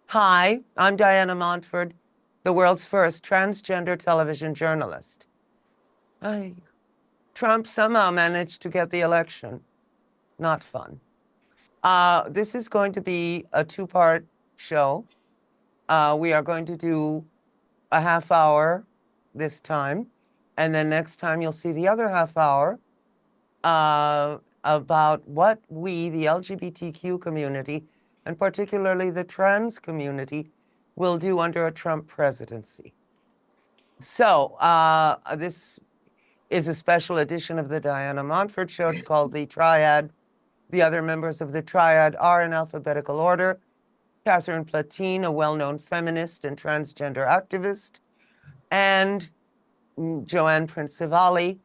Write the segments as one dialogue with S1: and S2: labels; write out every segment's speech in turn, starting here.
S1: Hi, I'm Diana Montford, the world's first transgender television journalist. Trump somehow managed to get the election. Not fun. This is going to be a two-part show. We are going to do a half hour this time, and then next time you'll see the other half hour about what we, the LGBTQ community, and particularly the trans community, will do under a Trump presidency. So this is a special edition of the Diana Montford Show. It's called the Triad. The other members of the Triad are in alphabetical order: Catherine Platine, a well-known feminist and transgender activist, and Joanne Principali,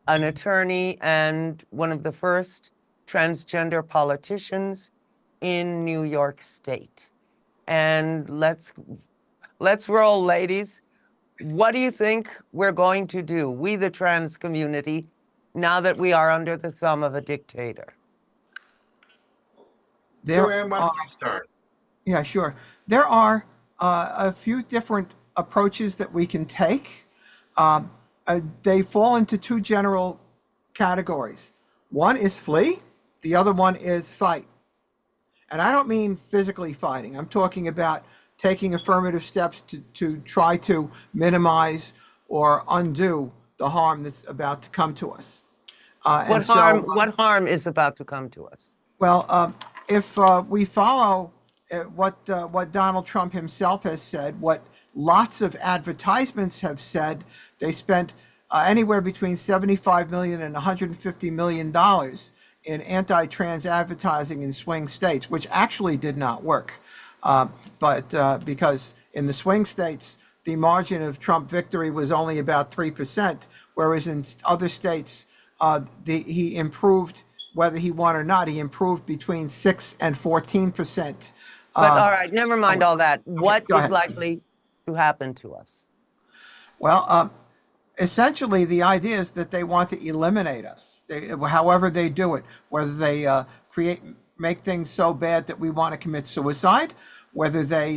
S1: an attorney and one of the first transgender politicians in New York State. And let's roll, ladies. What do you think we're going to do, we the trans community, now that we are under the thumb of a dictator?
S2: Joanne, why don't you start?
S3: Yeah, sure. There are a few different approaches that we can take. They fall into two general categories. One is flee, the other one is fight. And I don't mean physically fighting. I'm talking about taking affirmative steps to try to minimize or undo the harm that's about to come to us.
S1: What harm is about to come to us?
S3: Well, if we follow what Donald Trump himself has said, what lots of advertisements have said, they spent anywhere between $75 million and $150 million in anti-trans advertising in swing states, which actually did not work. But because in the swing states, the margin of Trump victory was only about 3%, whereas in other states, he improved, whether he won or not, he improved between 6 and 14%.
S1: But all right, never mind all that. What is likely to happen to us?
S3: Well, essentially, the idea is that they want to eliminate us. However they do it, whether they make things so bad that we want to commit suicide, whether they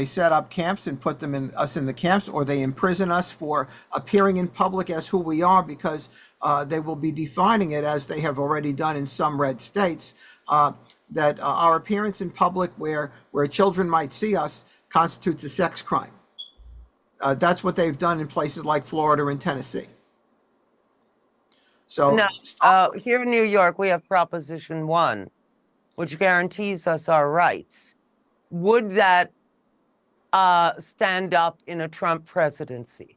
S3: set up camps and put us in the camps, or they imprison us for appearing in public as who we are, because they will be defining it, as they have already done in some red states, that our appearance in public where children might see us constitutes a sex crime. That's what they've done in places like Florida and Tennessee. So
S1: now, here in New York, we have Proposition 1, which guarantees us our rights. Would that stand up in a Trump presidency?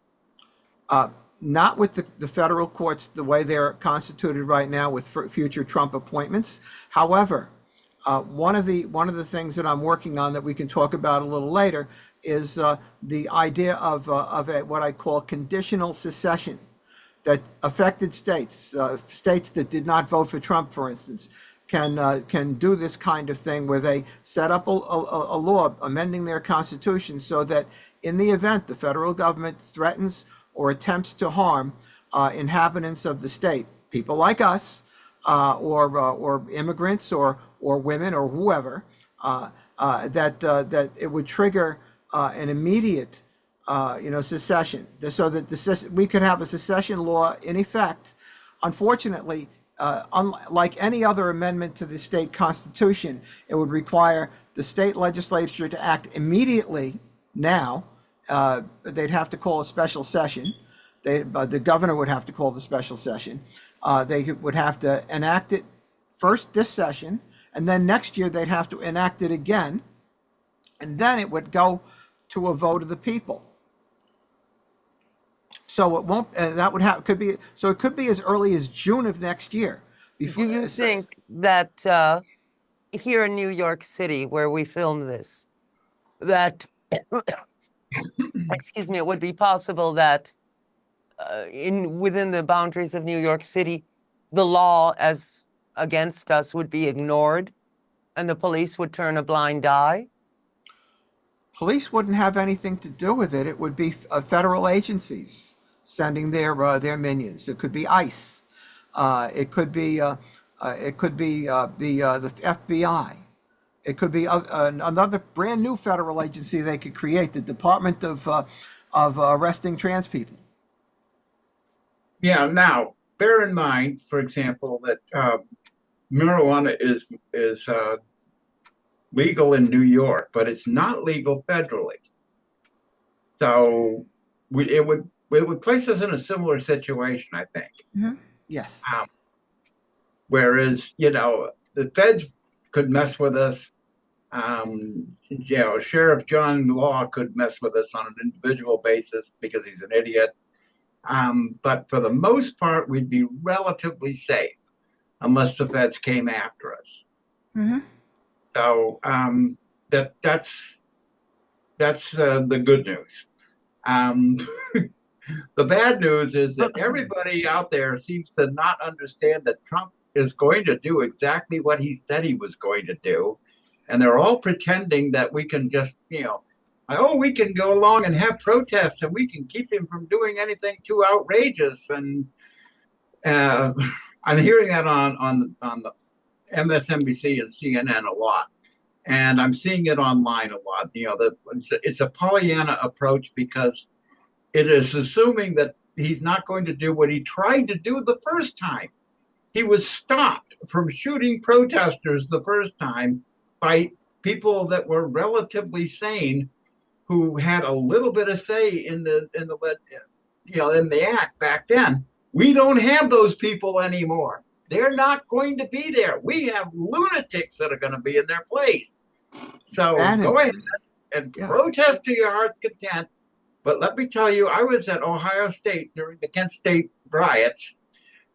S3: Not with the federal courts the way they're constituted right now with future Trump appointments. However, one of the things that I'm working on that we can talk about a little later is the idea of what I call conditional secession, that affected states, states that did not vote for Trump, for instance, can do this kind of thing where they set up a law amending their constitution so that in the event the federal government threatens or attempts to harm inhabitants of the state, people like us, or immigrants or women or whoever, that it would trigger an immediate secession, so that we could have a secession law in effect. Unfortunately, unlike any other amendment to the state constitution, it would require the state legislature to act immediately now. They'd have to call a special session. The governor would have to call the special session. They would have to enact it first this session, and then next year they'd have to enact it again, and then it would go to a vote of the people. So it won't. That would have could be. So it could be as early as June of next year.
S1: Do you think that here in New York City, where we film this, that excuse me, it would be possible that within the boundaries of New York City, the law as against us would be ignored, and the police would turn a blind eye?
S3: Police wouldn't have anything to do with it. It would be federal agencies sending their minions. It could be ICE. It could be the FBI. It could be another brand new federal agency they could create, the Department of Arresting Trans People.
S2: Yeah. Now, bear in mind, for example, that marijuana is legal in New York, but it's not legal federally. So it would place us in a similar situation, I think.
S3: Mm-hmm. Yes.
S2: Whereas, the feds could mess with us. Sheriff John Law could mess with us on an individual basis because he's an idiot. But for the most part, we'd be relatively safe unless the feds came after us.
S3: Mm-hmm.
S2: So that's the good news. Um, the bad news is that everybody out there seems to not understand that Trump is going to do exactly what he said he was going to do. And they're all pretending that we can just, we can go along and have protests and we can keep him from doing anything too outrageous. And I'm hearing that on the MSNBC and CNN a lot. And I'm seeing it online a lot. It's a Pollyanna approach because it is assuming that he's not going to do what he tried to do the first time. He was stopped from shooting protesters the first time by people that were relatively sane, who had a little bit of say in the act back then. We don't have those people anymore. They're not going to be there. We have lunatics that are going to be in their place. So go ahead and protest to your heart's content. But let me tell you, I was at Ohio State during the Kent State riots,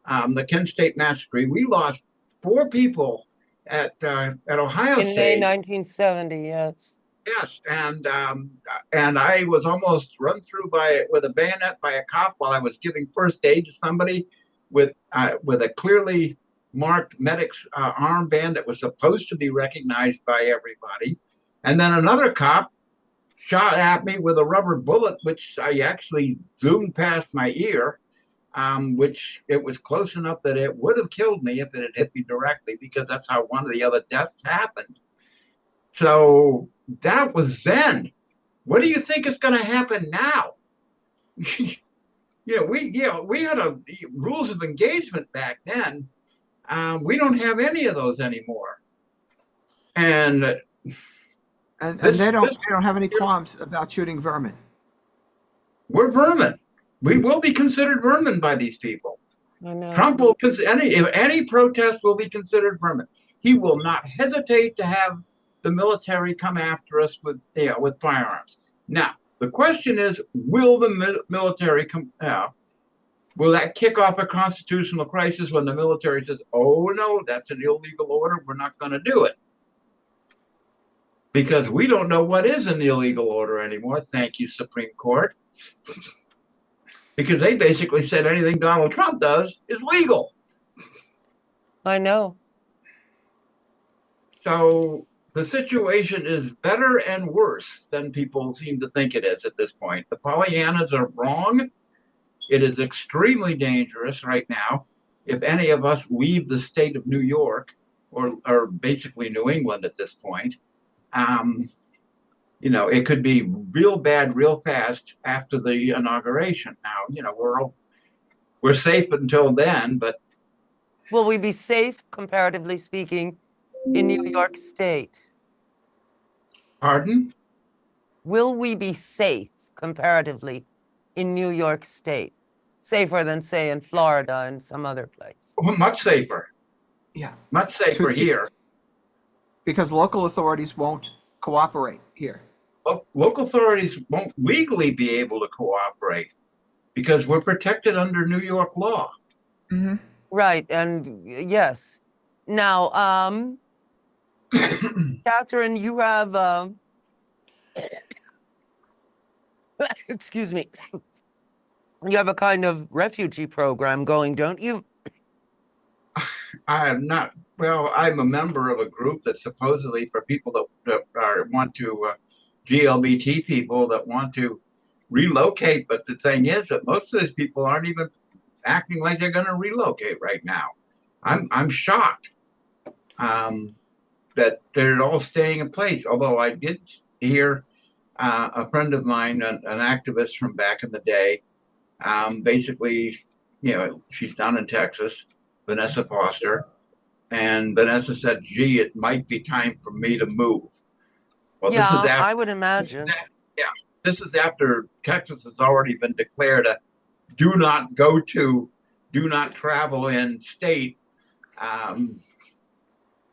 S2: the Kent State massacre. We lost 4 people at Ohio State.
S1: In May 1970, yes.
S2: Yes, and I was almost run through with a bayonet by a cop while I was giving first aid to somebody with a clearly marked medic's armband that was supposed to be recognized by everybody. And then another cop shot at me with a rubber bullet, which I actually zoomed past my ear, which it was close enough that it would have killed me if it had hit me directly, because that's how one of the other deaths happened. So that was then. What do you think is going to happen now? We had rules of engagement back then. We don't have any of those anymore. And
S3: they don't have any qualms about shooting vermin.
S2: We're vermin. We will be considered vermin by these people.
S1: I know.
S2: Trump will any protest will be considered vermin. He will not hesitate to have the military come after us with firearms. Now, the question is, will the military come? Will that kick off a constitutional crisis when the military says, "Oh no, that's an illegal order. We're not going to do it"? Because we don't know what is an illegal order anymore. Thank you, Supreme Court. Because they basically said anything Donald Trump does is legal.
S1: I know.
S2: So the situation is better and worse than people seem to think it is at this point. The Pollyannas are wrong. It is extremely dangerous right now. If any of us leave the state of New York, or basically New England at this point, it could be real bad real fast after the inauguration. Now, we're safe until then, but
S1: Will we be safe, comparatively speaking, in New York State?
S2: Pardon?
S1: Will we be safe, comparatively, in New York State? Safer than, say, in Florida and some other place?
S2: Well, much safer.
S3: Yeah.
S2: Much safer here.
S3: Because local authorities won't cooperate here.
S2: Local authorities won't legally be able to cooperate because we're protected under New York law.
S3: Mm-hmm.
S1: Right, and yes. Now, Catherine, you have, excuse me, you have a kind of refugee program going, don't you?
S2: I am not. Well, I'm a member of a group that's supposedly for people that want to, GLBT people that want to relocate. But the thing is that most of these people aren't even acting like they're going to relocate right now. I'm shocked. that they're all staying in place. Although I did hear a friend of mine, an activist from back in the day, basically, she's down in Texas, Vanessa Foster, and Vanessa said, "Gee, it might be time for me to move." Well, this is
S1: Yeah,
S2: after,
S1: I would imagine.
S2: yeah, this is after Texas has already been declared a do not go to, do not travel in state um,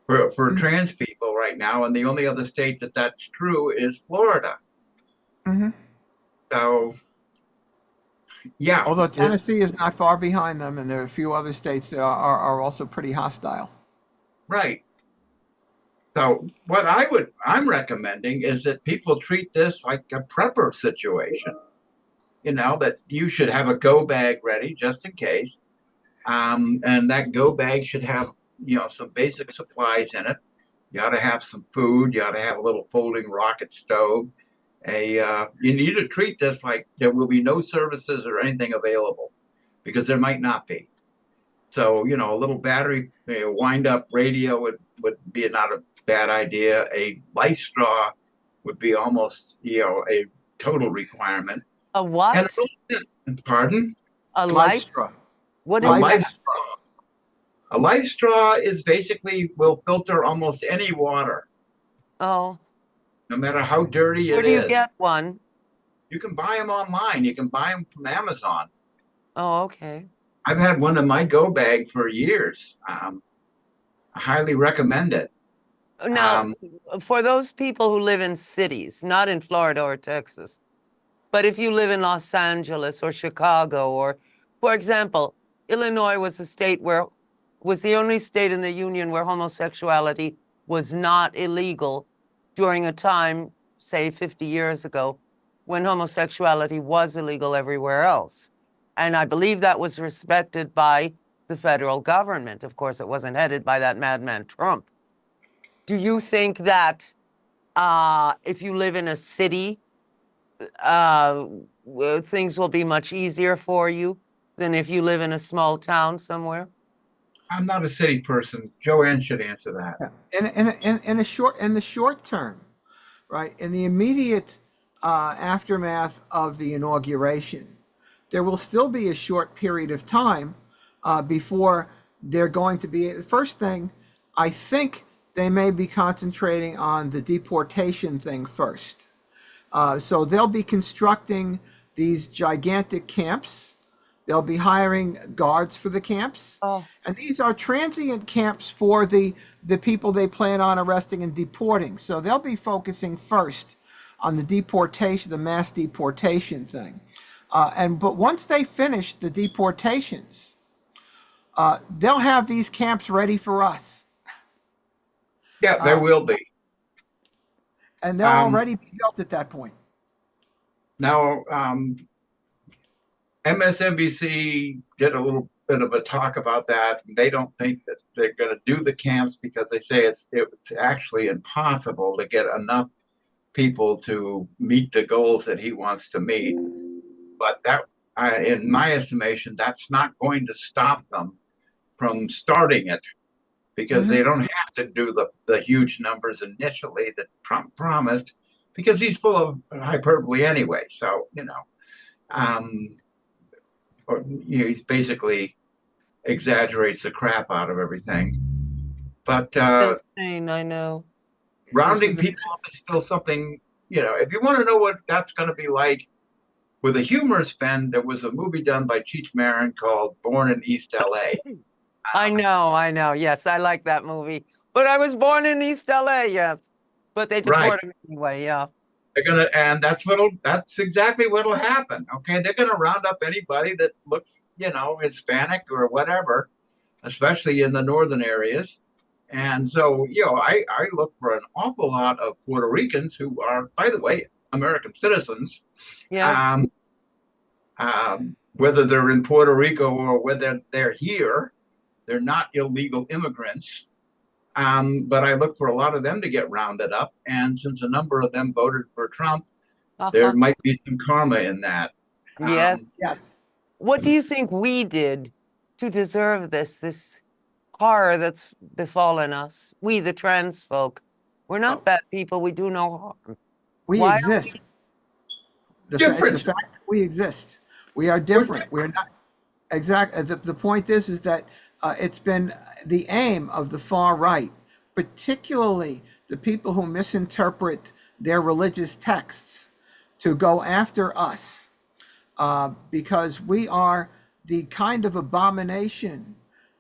S2: for trans people right now, and the only other state that's true is Florida.
S3: Mm-hmm.
S2: So, yeah,
S3: Although Tennessee is not far behind them, and there are a few other states that are also pretty hostile.
S2: right. So what I'm recommending is that people treat this like a prepper situation. That you should have a go bag ready just in case. And that go bag should have, some basic supplies in it. You ought to have some food. You ought to have a little folding rocket stove. You need to treat this like there will be no services or anything available because there might not be. So, a little battery wind up radio would be not a bad idea. A life straw would be almost, a total requirement.
S1: A what?
S2: Pardon?
S1: A
S3: Life
S1: life?
S3: straw.
S1: What
S2: A
S1: is
S2: life
S1: that?
S2: straw. A life straw is basically will filter almost any water,
S1: Oh,
S2: no matter how dirty
S1: where
S2: it
S1: do you
S2: is.
S1: get one?
S2: You can buy them online. You can buy them from Amazon.
S1: Oh, okay.
S2: I've had one in my go bag for years. I highly recommend it.
S1: Now, for those people who live in cities, not in Florida or Texas, but if you live in Los Angeles or Chicago, or, for example, Illinois was the only state in the union where homosexuality was not illegal during a time, say 50 years ago, when homosexuality was illegal everywhere else. And I believe that was respected by the federal government. Of course, it wasn't headed by that madman Trump. Do you think that if you live in a city, things will be much easier for you than if you live in a small town somewhere?
S2: I'm not a city person. Joanne should answer that.
S3: Yeah. In the short term, right? In the immediate aftermath of the inauguration, there will still be a short period of time before they're going to be. First thing, I think they may be concentrating on the deportation thing first. So they'll be constructing these gigantic camps. They'll be hiring guards for the camps.
S1: Oh.
S3: And these are transient camps for the people they plan on arresting and deporting. So they'll be focusing first on the deportation, the mass deportation thing. But once they finish the deportations, they'll have these camps ready for us.
S2: Yeah, there will be.
S3: And they'll already be built at that point.
S2: Now, MSNBC did a little bit of a talk about that. And they don't think that they're going to do the camps because they say it's actually impossible to get enough people to meet the goals that he wants to meet. But that, in my estimation, that's not going to stop them from starting it because they don't have to do the huge numbers initially that Trump promised because he's full of hyperbole anyway. So, he basically exaggerates the crap out of everything. But
S1: Insane, I know.
S2: rounding people up is still something, if you want to know what that's going to be like with a humorous bend, there was a movie done by Cheech Marin called Born in East LA.
S1: I know. Yes, I like that movie. But I was born in East LA, yes. But they deported me anyway, yeah.
S2: And that's exactly what'll happen. Okay, they're gonna round up anybody that looks, Hispanic or whatever, especially in the northern areas. And so, I look for an awful lot of Puerto Ricans who are, by the way, American citizens.
S1: Yes.
S2: Whether they're in Puerto Rico or whether they're here, they're not illegal immigrants. But I look for a lot of them to get rounded up. And since a number of them voted for Trump, there might be some karma in that.
S1: Yes.
S3: Yes.
S1: What do you think we did to deserve this horror that's befallen us, we the trans folk, we're not bad people. We do no harm.
S3: We
S1: Why are
S3: exist. The
S2: Different.
S3: fact that we exist. We are
S2: We're
S3: different. We're not exact. The point is that it's been the aim of the far right, particularly the people who misinterpret their religious texts, to go after us because we are the kind of abomination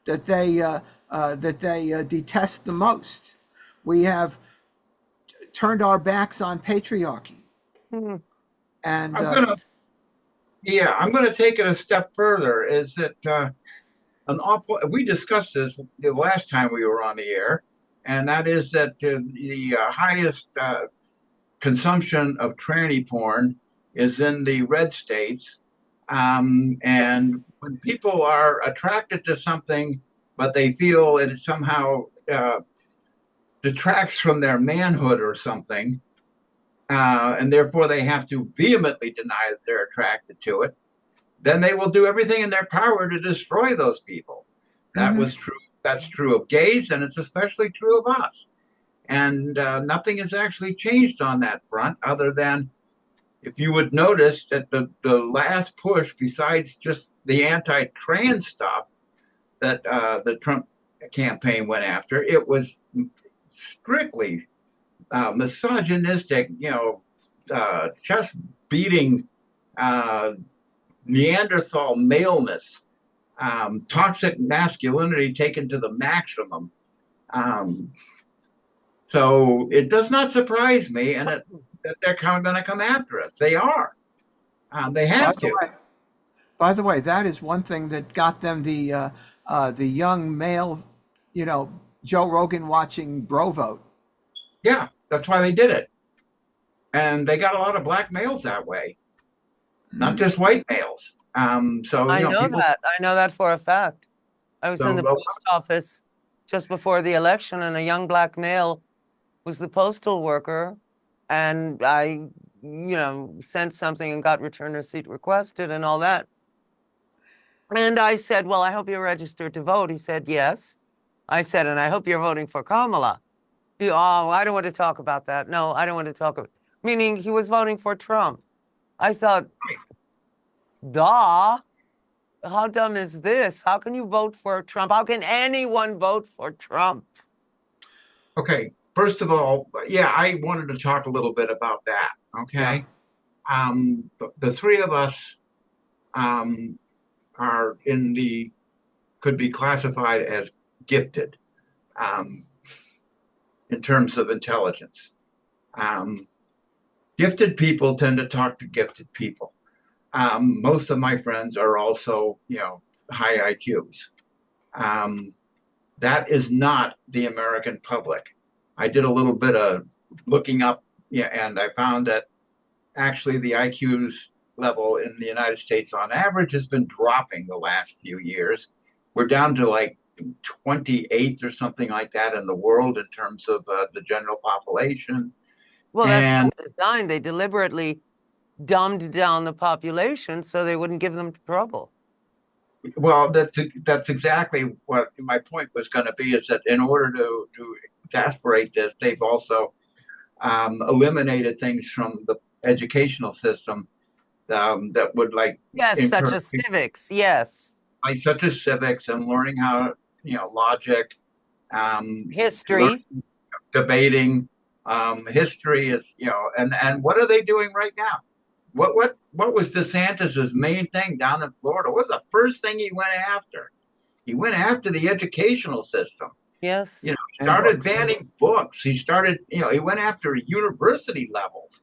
S3: that they detest the most. We have turned our backs on patriarchy.
S1: Hmm.
S3: And
S2: I'm gonna take it a step further. Is that we discussed this the last time we were on the air, and that is that the highest consumption of tranny porn is in the red states. And when people are attracted to something, but they feel it somehow detracts from their manhood or something, and therefore they have to vehemently deny that they're attracted to it, then they will do everything in their power to destroy those people. That was true. That's true of gays, and it's especially true of us. And nothing has actually changed on that front, other than if you would notice that the last push, besides just the anti-trans stuff that the Trump campaign went after, it was strictly misogynistic, chest beating, Neanderthal maleness, toxic masculinity taken to the maximum. So it does not surprise me, and that they're going to come after us. They are. They have to.
S3: By the way, that is one thing that got them the young male, Joe Rogan watching bro vote.
S2: Yeah, that's why they did it. And they got a lot of black males that way, not just white males. So
S1: I know
S2: people,
S1: that. I know that for a fact. I was in the
S2: So,
S1: post office just before the election, and a young black male was the postal worker, and I, sent something and got return receipt requested and all that. And I said, well, I hope you're registered to vote. He said, yes. I said, and I hope you're voting for Kamala. Oh, I don't want to talk about that. No, I don't want to talk about, meaning he was voting for Trump. I thought, duh. How dumb is this? How can you vote for Trump? How can anyone vote for Trump?
S2: okay, first of all, yeah, I wanted to talk a little bit about that. Okay. Yeah. The three of us are could be classified as gifted in terms of intelligence. Gifted people tend to talk to gifted people. Most of my friends are also, high IQs. That is not the American public. I did a little bit of looking up, and I found that actually the IQs level in the United States on average has been dropping the last few years. We're down to like 28th or something like that in the world in terms of the general population.
S1: Well, that's by design. They deliberately dumbed down the population so they wouldn't give them trouble.
S2: Well, that's exactly what my point was going to be, is that in order to exasperate this, they've also eliminated things from the educational system that would
S1: yes, such as civics, yes,
S2: such as civics and learning how logic,
S1: history,
S2: debating, history is and what are they doing right now? What was DeSantis's main thing down in Florida? What was the first thing he went after? He went after the educational system.
S1: Yes.
S2: Started banning books. He started, he went after university levels.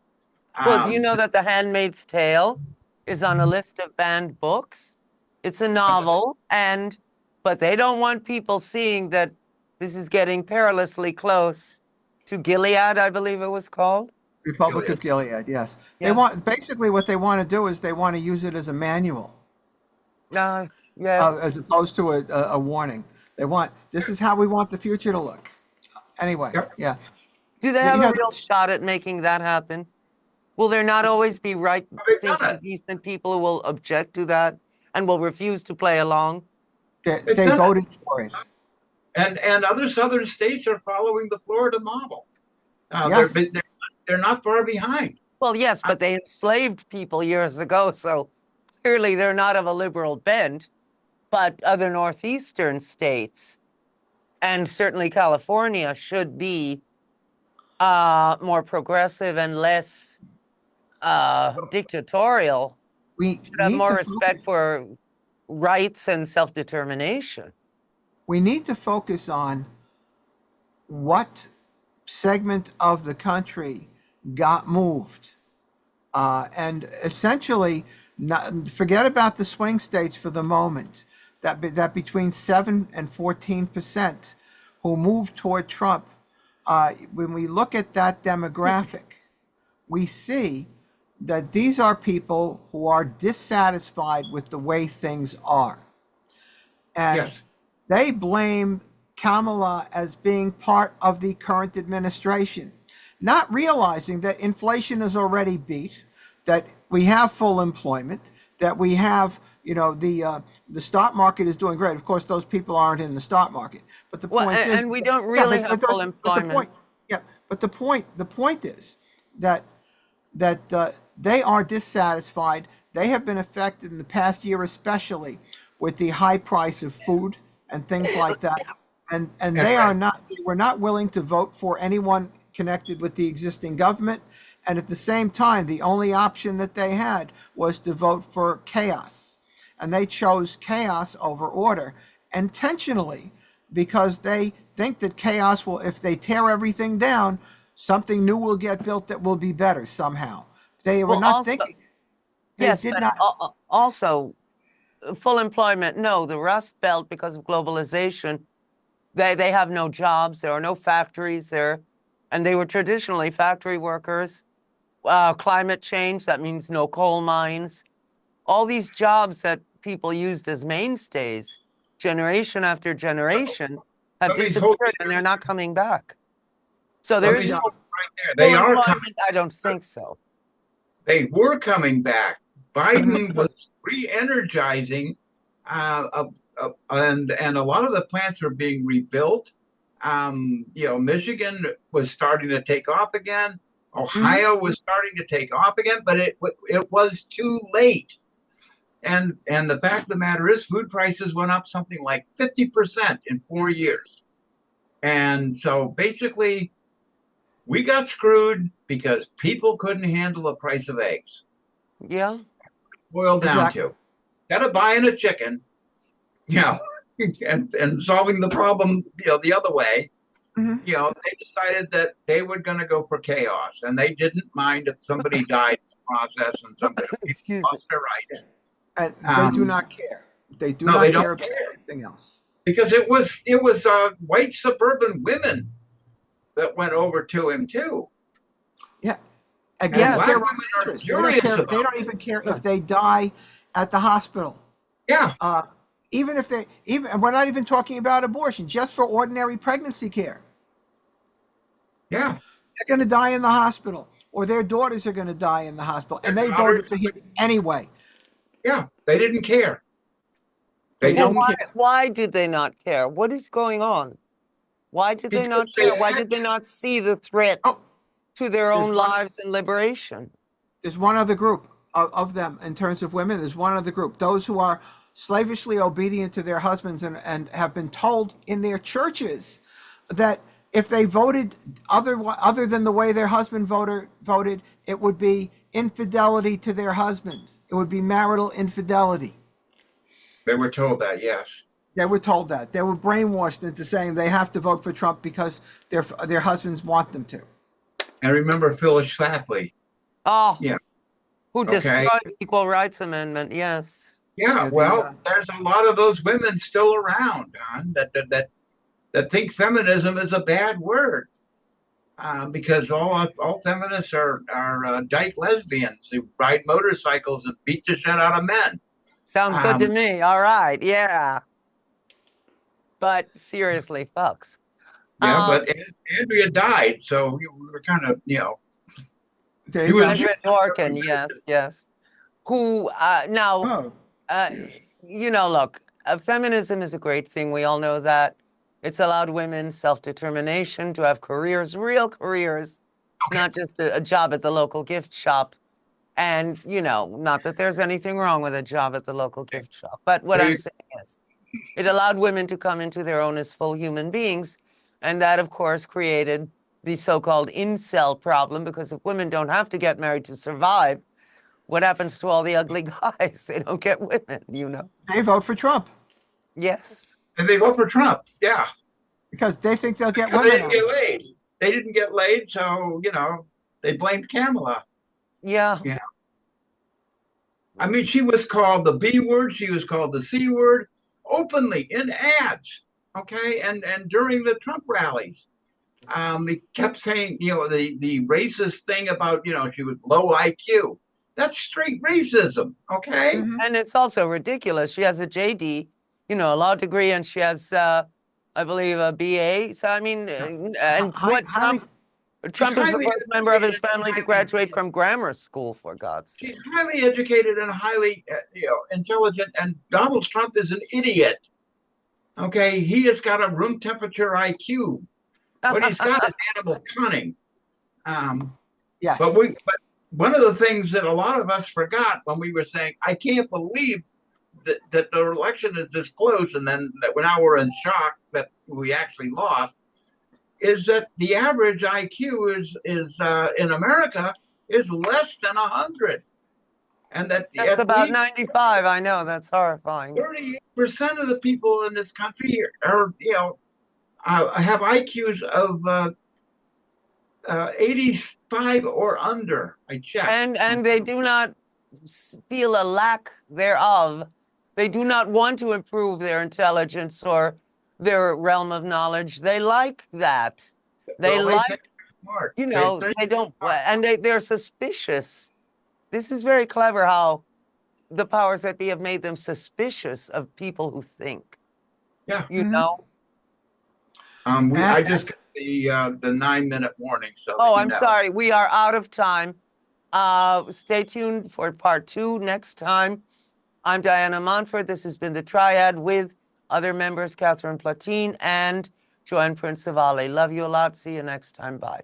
S1: Well, do you know that The Handmaid's Tale is on a list of banned books? It's a novel, but they don't want people seeing that this is getting perilously close to Gilead, I believe it was called.
S3: Republic of Gilead, yes. They want, basically what they want to do is they want to use it as a manual.
S1: Yes.
S3: As opposed to a warning. This is how we want the future to look. Anyway, yeah.
S1: Do they have a real shot at making that happen? Will there not always be right-thinking, decent people who will object to that and will refuse to play along?
S3: They voted for it.
S2: and other southern states are following the Florida model.
S3: Yes.
S2: They're not far behind.
S1: Well, yes, but they enslaved people years ago, so clearly they're not of a liberal bent. But other northeastern states, and certainly California, should be more progressive and less dictatorial.
S3: We
S1: Should have
S3: need
S1: more
S3: to
S1: respect
S3: focus,
S1: for rights and self-determination.
S3: we need to focus on what segment of the country got moved. And essentially, forget about the swing states for the moment. That between 7 and 14% who moved toward Trump, when we look at that demographic, we see that these are people who are dissatisfied with the way things are. And
S2: Yes.
S3: they blame Kamala as being part of the current administration, not realizing that inflation is already beat, that we have full employment, that we have, the stock market is doing great. Of course, those people aren't in the stock market. But the
S1: Well,
S3: point is,
S1: and we don't
S3: yeah,
S1: really have full employment.
S3: the point is that they are dissatisfied. They have been affected in the past year, especially with the high price of food and things like that. And they were not willing to vote for anyone connected with the existing government. And at the same time, the only option that they had was to vote for chaos. And they chose chaos over order intentionally because they think that chaos will, if they tear everything down, something new will get built that will be better somehow. They were
S1: Well,
S3: not
S1: also,
S3: thinking. They
S1: yes,
S3: did
S1: but
S3: not.
S1: also full employment. No, the Rust Belt, because of globalization, they have no jobs. There are no factories there, and they were traditionally factory workers. Climate change, that means no coal mines. All these jobs that people used as mainstays, generation after generation, have
S2: Let me hold
S1: disappeared, and they're not coming back. So
S2: Let
S1: there
S2: me
S1: is no
S2: stop right there.
S1: full
S2: They are coming.
S1: employment. I don't think so.
S2: They were coming back. Biden was re-energizing, and a lot of the plants were being rebuilt. Michigan was starting to take off again. Ohio was starting to take off again, but it was too late. And the fact of the matter is, food prices went up something like 50% in 4 years. And so basically, we got screwed because people couldn't handle the price of eggs.
S1: Yeah.
S2: Boiled down
S3: Exactly.
S2: to instead of buying a chicken, you know, and solving the problem, the other way, they decided that they were going to go for chaos, and they didn't mind if somebody died in the process and somebody
S1: Excuse
S2: lost
S1: me.
S2: their rights.
S3: And they do not care. They do
S2: No,
S3: not
S2: they
S3: care
S2: don't
S3: about
S2: care
S3: anything else.
S2: because it was white suburban women that went over to him too.
S3: Yeah.
S2: And
S3: Against
S2: black
S3: their own
S2: women are
S3: interests. They don't
S2: furious
S3: care.
S2: about
S3: They don't even care if they die at the hospital.
S2: Yeah,
S3: Even if we're not even talking about abortion, just for ordinary pregnancy care.
S2: yeah.
S3: They're going to die in the hospital, or their daughters are going to die in the hospital, and
S2: Their
S3: they voted
S2: daughters-
S3: for him anyway.
S2: Yeah, they didn't care.
S3: They
S1: Well,
S3: didn't care.
S1: why did they not care? What is going on? Why did they not
S2: Because they
S1: care? Why
S2: had
S1: did they not see the threat
S3: Oh,
S1: to their
S3: there's
S1: own
S3: one-
S1: lives and liberation?
S3: There's one other group of them in terms of women. There's one other group, those who are slavishly obedient to their husbands and have been told in their churches that if they voted other than the way their husband voted, it would be infidelity to their husband. It would be marital infidelity.
S2: They were told that, yes.
S3: They were told that. They were brainwashed into saying they have to vote for Trump because their husbands want them to.
S2: And remember Phyllis Schlafly.
S1: Oh,
S2: Yeah.
S1: who
S2: Okay.
S1: destroyed the Equal Rights Amendment? Yes.
S2: Yeah, well, there's a lot of those women still around, Don, that think feminism is a bad word, because all feminists are dyke lesbians who ride motorcycles and beat the shit out of men.
S1: Sounds good to me. All right. Yeah. But seriously, folks.
S2: Yeah, but Andrea died, so we were kind of,
S3: There
S2: He
S3: you
S2: was-
S3: go.
S1: Andrea Dworkin, yes. Who now,
S3: Oh,
S1: look, feminism is a great thing. We all know that. It's allowed women self-determination to have careers, real careers, not just a job at the local gift shop. And, not that there's anything wrong with a job at the local gift shop, but what I'm saying is it allowed women to come into their own as full human beings. And that, of course, created the so-called incel problem, because if women don't have to get married to survive, what happens to all the ugly guys? They don't get women.
S3: They vote for Trump
S1: Yes.
S2: And they vote for Trump. Yeah.
S3: because they think they'll get
S2: Because they
S3: women.
S2: didn't get laid. They didn't get laid, so, they blamed Kamala.
S1: Yeah.
S2: Yeah. I mean, she was called the B word. She was called the C word openly in ads. Okay. And during the Trump rallies, they kept saying, the racist thing about, she was low IQ. That's straight racism. Okay.
S3: Mhm.
S1: And it's also ridiculous. She has a JD, a law degree, and she has, I believe, a BA. So, I mean, and what Trump is the
S2: highly
S1: first member of his
S2: educated,
S1: family to graduate from grammar school, for God's sake.
S2: She's highly educated and highly, intelligent, and Donald Trump is an idiot. Okay, he has got a room temperature IQ. What he's got is animal cunning.
S3: Yes.
S2: But one of the things that a lot of us forgot when we were saying, I can't believe that the election is this close, and then now we're in shock that we actually lost, is that the average IQ is in America is less than 100, and
S1: That's about 95. I know, that's horrifying.
S2: 38% of the people in this country are have IQs of 85 or under. I checked,
S1: and they do not feel a lack thereof. They do not want to improve their intelligence or their realm of knowledge. They like that. They like,
S2: smart.
S1: they don't, and they're suspicious. This is very clever how the powers that be have made them suspicious of people who think.
S2: Yeah.
S1: You know?
S2: I just got the 9-minute warning. So
S1: I'm sorry. We are out of time. Stay tuned for part 2 next time. I'm Diana Montford. This has been the Triad with other members, Catherine Platine and Joanne Principale. Love you a lot. See you next time. Bye.